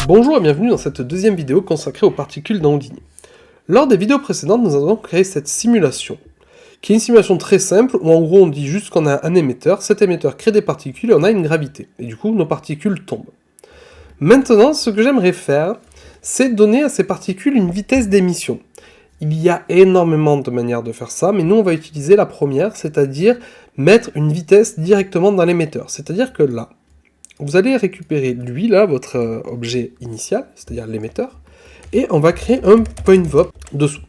Bonjour et bienvenue dans cette deuxième vidéo consacrée aux particules dans Houdini. Lors des vidéos précédentes, nous avons créé cette simulation, qui est une simulation très simple, où en gros on dit juste qu'on a un émetteur, cet émetteur crée des particules et on a une gravité, et du coup nos particules tombent. Maintenant, ce que j'aimerais faire, c'est donner à ces particules une vitesse d'émission. Il y a énormément de manières de faire ça, mais nous on va utiliser la première, c'est-à-dire mettre une vitesse directement dans l'émetteur. C'est-à-dire que là, vous allez récupérer lui, là, votre objet initial, c'est-à-dire l'émetteur, et on va créer un point VOP dessous.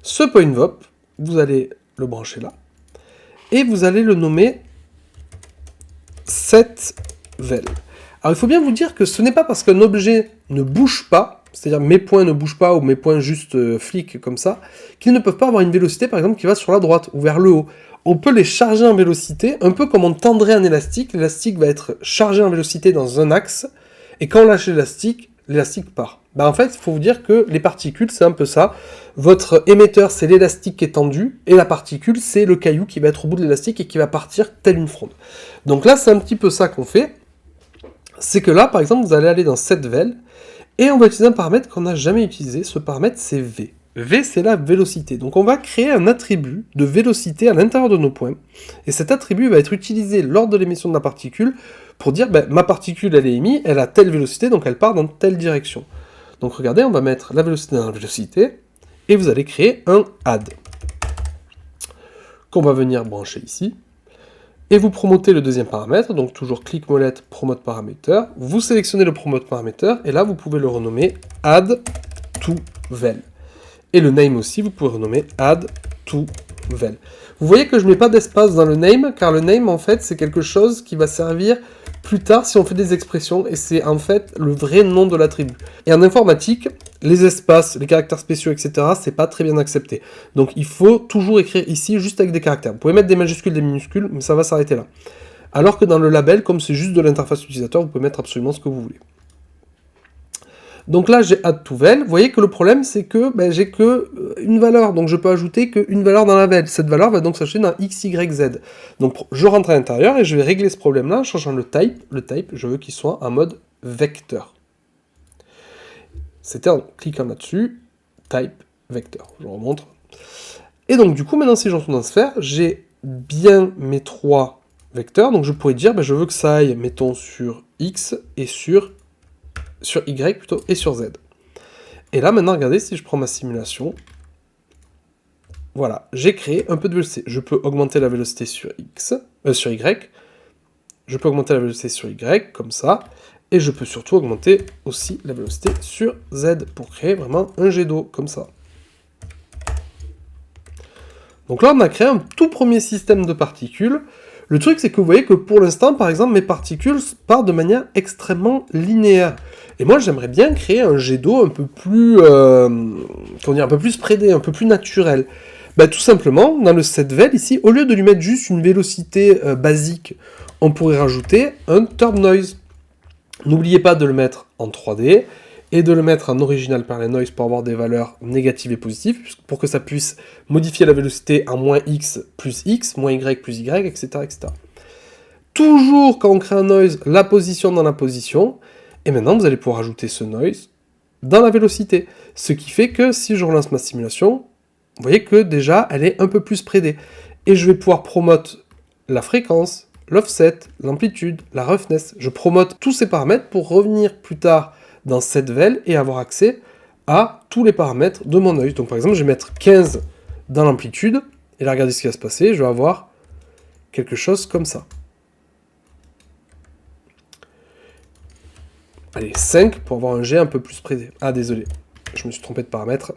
Ce point VOP, vous allez le brancher là, et vous allez le nommer setVel. Alors il faut bien vous dire que ce n'est pas parce qu'un objet ne bouge pas, c'est-à-dire mes points ne bougent pas ou mes points juste fliquent comme ça, qu'ils ne peuvent pas avoir une vélocité par exemple qui va sur la droite ou vers le haut. On peut les charger en vélocité, un peu comme on tendrait un élastique. L'élastique va être chargé en vélocité dans un axe, et quand on lâche l'élastique part. En fait, il faut vous dire que les particules, c'est un peu ça. Votre émetteur, c'est l'élastique qui est tendu, et la particule, c'est le caillou qui va être au bout de l'élastique et qui va partir telle une fronde. Donc là, c'est un petit peu ça qu'on fait. C'est que là, par exemple, vous allez aller dans setVel, et on va utiliser un paramètre qu'on n'a jamais utilisé. Ce paramètre, c'est V. V, c'est la vélocité. Donc on va créer un attribut de vélocité à l'intérieur de nos points. Et cet attribut va être utilisé lors de l'émission de la particule pour dire, ma particule, elle est émise, elle a telle vélocité, donc elle part dans telle direction. Donc regardez, on va mettre la vélocité dans la vélocité, et vous allez créer un add, qu'on va venir brancher ici. Et vous promotez le deuxième paramètre, donc toujours clic molette, promote parameter. Vous sélectionnez le promote parameter, et là vous pouvez le renommer add to vel. Et le name aussi, vous pouvez renommer add to vel. Vous voyez que je ne mets pas d'espace dans le name, car le name, en fait, c'est quelque chose qui va servir plus tard si on fait des expressions, et c'est en fait le vrai nom de l'attribut. Et en informatique, les espaces, les caractères spéciaux, etc., c'est pas très bien accepté. Donc il faut toujours écrire ici juste avec des caractères. Vous pouvez mettre des majuscules, des minuscules, mais ça va s'arrêter là. Alors que dans le label, comme c'est juste de l'interface utilisateur, vous pouvez mettre absolument ce que vous voulez. Donc là, j'ai add to vel. Vous voyez que le problème, c'est que j'ai que une valeur. Donc je peux ajouter qu'une valeur dans la vel. Cette valeur va donc s'afficher dans x, y, z. Donc je rentre à l'intérieur et je vais régler ce problème-là en changeant le type. Le type, je veux qu'il soit en mode vecteur. C'était en cliquant là-dessus, type vecteur. Je remonte. Et donc du coup, maintenant, si je retourne dans sphère, j'ai bien mes trois vecteurs. Donc je pourrais dire, je veux que ça aille, mettons, sur x et sur Y plutôt, et sur Z. Et là, maintenant, regardez, si je prends ma simulation, voilà, j'ai créé un peu de vélocité. Je peux augmenter la vélocité sur sur Y, je peux augmenter la vélocité sur Y, comme ça, et je peux surtout augmenter aussi la vélocité sur Z, pour créer vraiment un jet d'eau, comme ça. Donc là, on a créé un tout premier système de particules. Le truc, c'est que vous voyez que pour l'instant, par exemple, mes particules partent de manière extrêmement linéaire. Et moi, j'aimerais bien créer un jet d'eau un peu plus, comment dire, un peu plus spreadé, un peu plus naturel. Tout simplement, dans le setVel, ici, au lieu de lui mettre juste une vélocité basique, on pourrait rajouter un turn noise. N'oubliez pas de le mettre en 3D, et de le mettre en original parallel noise pour avoir des valeurs négatives et positives, pour que ça puisse modifier la vélocité en moins x, moins y, etc., etc. Toujours quand on crée un noise, la position dans la position, et maintenant vous allez pouvoir ajouter ce noise dans la vélocité. Ce qui fait que si je relance ma simulation, vous voyez que déjà elle est un peu plus spreadée. Et je vais pouvoir promote la fréquence, l'offset, l'amplitude, la roughness. Je promote tous ces paramètres pour revenir plus tard dans setVel et avoir accès à tous les paramètres de mon œil. Donc par exemple, je vais mettre 15 dans l'amplitude, et là, regardez ce qui va se passer, je vais avoir quelque chose comme ça. Allez, 5 pour avoir un jet un peu plus spreadé. Ah, désolé, je me suis trompé de paramètre.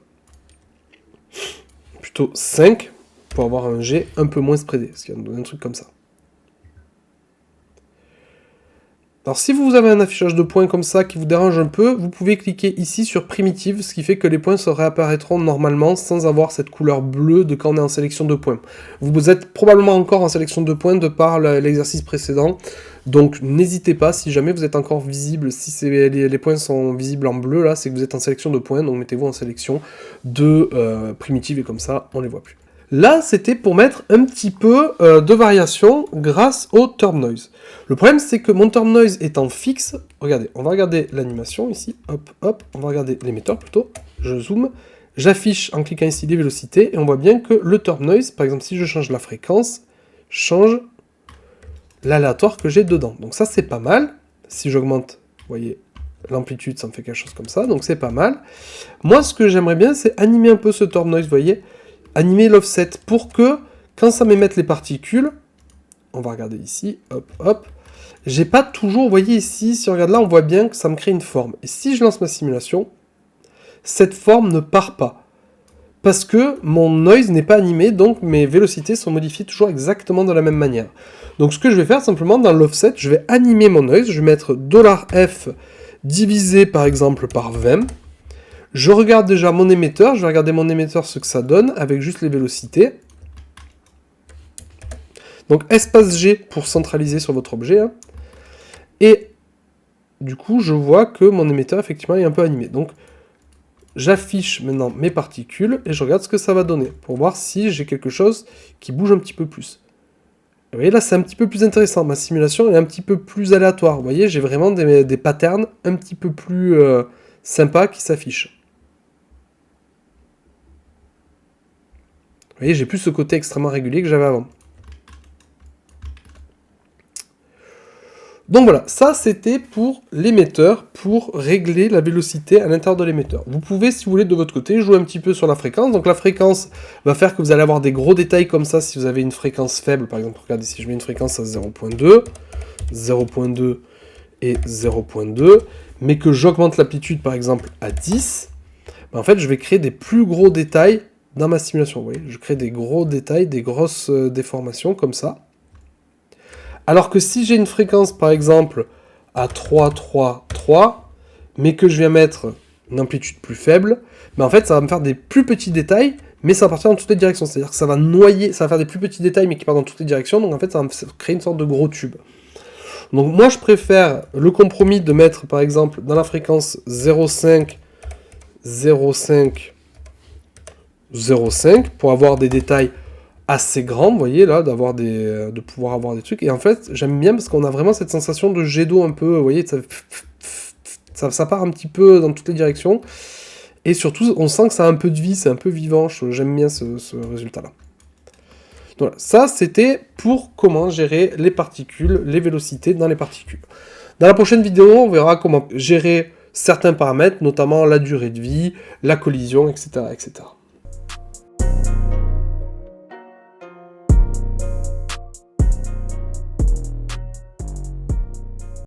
Plutôt 5 pour avoir un jet un peu moins spreadé, parce qu'il va me donner un truc comme ça. Alors si vous avez un affichage de points comme ça qui vous dérange un peu, vous pouvez cliquer ici sur Primitive, ce qui fait que les points se réapparaîtront normalement sans avoir cette couleur bleue de quand on est en sélection de points. Vous êtes probablement encore en sélection de points de par l'exercice précédent, donc n'hésitez pas, si jamais vous êtes encore visible, si les points sont visibles en bleu, là, c'est que vous êtes en sélection de points, donc mettez-vous en sélection de Primitive et comme ça, on les voit plus. Là, c'était pour mettre un petit peu de variation grâce au turn noise. Le problème, c'est que mon turn noise étant fixe, regardez, on va regarder l'animation ici, hop, hop, on va regarder l'émetteur plutôt, je zoome, j'affiche en cliquant ici les vélocités, et on voit bien que le turn noise, par exemple, si je change la fréquence, change l'aléatoire que j'ai dedans. Donc ça, c'est pas mal. Si j'augmente, vous voyez, l'amplitude, ça me fait quelque chose comme ça, donc c'est pas mal. Moi, ce que j'aimerais bien, c'est animer un peu ce turn noise, vous voyez, animer l'offset pour que, quand ça m'émette les particules, on va regarder ici, hop, hop, j'ai pas toujours, vous voyez ici, si on regarde là, on voit bien que ça me crée une forme. Et si je lance ma simulation, cette forme ne part pas. Parce que mon noise n'est pas animé, donc mes vélocités sont modifiées toujours exactement de la même manière. Donc ce que je vais faire simplement dans l'offset, je vais animer mon noise, je vais mettre $F divisé par exemple par 20. Je regarde déjà mon émetteur, je vais regarder mon émetteur ce que ça donne avec juste les vélocités. Donc espace G pour centraliser sur votre objet. Hein. Et du coup, je vois que mon émetteur effectivement est un peu animé. Donc j'affiche maintenant mes particules et je regarde ce que ça va donner pour voir si j'ai quelque chose qui bouge un petit peu plus. Vous voyez là, c'est un petit peu plus intéressant. Ma simulation est un petit peu plus aléatoire. Vous voyez, j'ai vraiment des patterns un petit peu plus sympas qui s'affichent. Vous voyez, j'ai plus ce côté extrêmement régulier que j'avais avant. Donc voilà, ça c'était pour l'émetteur, pour régler la vélocité à l'intérieur de l'émetteur. Vous pouvez, si vous voulez, de votre côté, jouer un petit peu sur la fréquence. Donc la fréquence va faire que vous allez avoir des gros détails comme ça si vous avez une fréquence faible. Par exemple, regardez, si je mets une fréquence à 0.2, 0.2 et 0.2, mais que j'augmente l'amplitude par exemple à 10, ben en fait je vais créer des plus gros détails dans ma simulation. Vous voyez, je crée des gros détails, des grosses déformations comme ça. Alors que si j'ai une fréquence, par exemple, à 3, 3, 3, mais que je viens mettre une amplitude plus faible, mais en fait, ça va me faire des plus petits détails, mais ça va partir dans toutes les directions. C'est-à-dire que ça va noyer, ça va faire des plus petits détails, mais qui partent dans toutes les directions, donc en fait, ça va me créer une sorte de gros tube. Donc moi, je préfère le compromis de mettre, par exemple, dans la fréquence 0,5, 0,5, 0,5, pour avoir des détails assez grand, vous voyez, là, de pouvoir avoir des trucs. Et en fait, j'aime bien parce qu'on a vraiment cette sensation de jet d'eau un peu, vous voyez, ça part un petit peu dans toutes les directions. Et surtout, on sent que ça a un peu de vie, c'est un peu vivant. J'aime bien ce résultat-là. Voilà, ça, c'était pour comment gérer les particules, les vélocités dans les particules. Dans la prochaine vidéo, on verra comment gérer certains paramètres, notamment la durée de vie, la collision, etc., etc.